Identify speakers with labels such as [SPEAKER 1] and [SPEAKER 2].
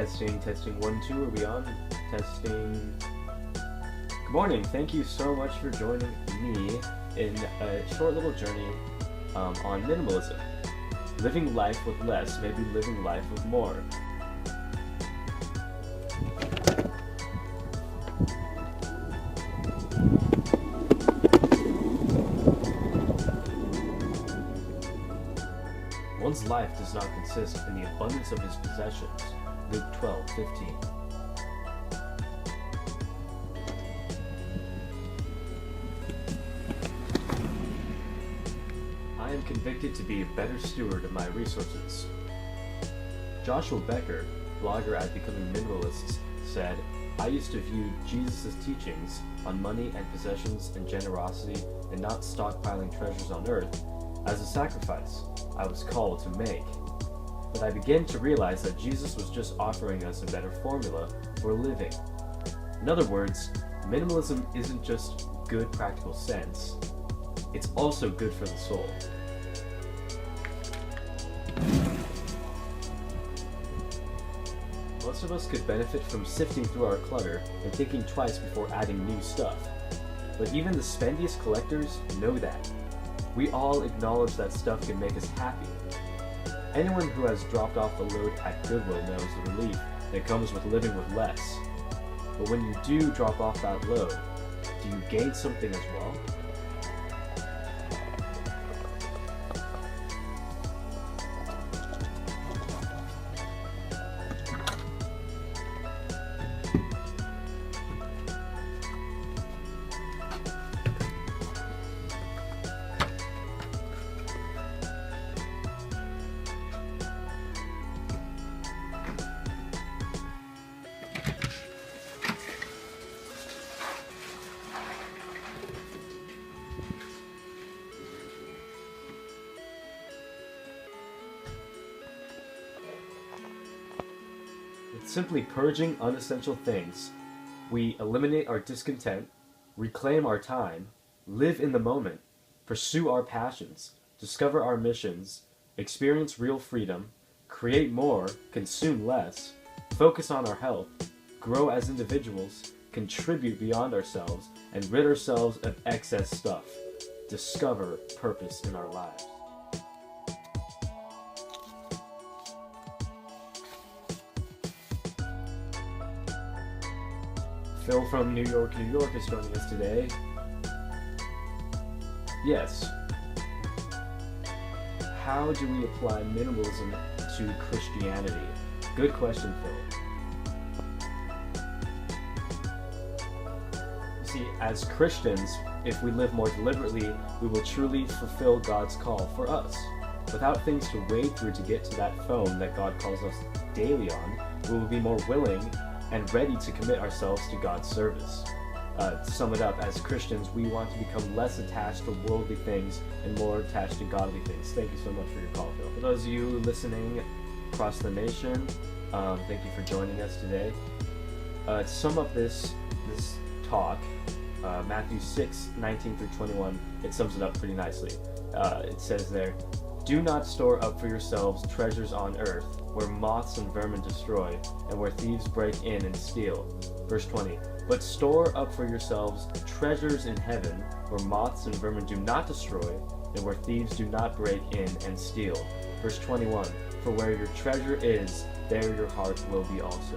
[SPEAKER 1] Testing 1, 2, are we on? Testing. Good morning, thank you so much for joining me in a short little journey on minimalism. Living life with less, maybe living life with more. One's life does not consist in the abundance of his possessions. Luke 12:15. I am convicted to be a better steward of my resources. Joshua Becker, blogger at Becoming Minimalists, said, I used to view Jesus' teachings on money and possessions and generosity and not stockpiling treasures on earth as a sacrifice I was called to make. But I began to realize that Jesus was just offering us a better formula for living. In other words, minimalism isn't just good practical sense, it's also good for the soul. Most of us could benefit from sifting through our clutter and thinking twice before adding new stuff. But even the spendiest collectors know that. We all acknowledge that stuff can make us happy. Anyone who has dropped off the load at Goodwill knows the relief that comes with living with less. But when you do drop off that load, do you gain something as well? With simply purging unessential things, we eliminate our discontent, reclaim our time, live in the moment, pursue our passions, discover our missions, experience real freedom, create more, consume less, focus on our health, grow as individuals, contribute beyond ourselves, and rid ourselves of excess stuff. Discover purpose in our lives. Phil from New York is joining us today. Yes. How do we apply minimalism to Christianity? Good question, Phil. You see, as Christians, if we live more deliberately, we will truly fulfill God's call for us. Without things to wade through to get to that phone that God calls us daily on, we will be more willing and ready to commit ourselves to God's service. To sum it up, as Christians, we want to become less attached to worldly things and more attached to godly things. Thank you so much for your call, Phil. For those of you listening across the nation, thank you for joining us today. To sum up this talk, Matthew 6:19 through 21, it sums it up pretty nicely. It says there, do not store up for yourselves treasures on earth, where moths and vermin destroy, and where thieves break in and steal. Verse 20, but store up for yourselves treasures in heaven, where moths and vermin do not destroy, and where thieves do not break in and steal. Verse 21, for where your treasure is, there your heart will be also.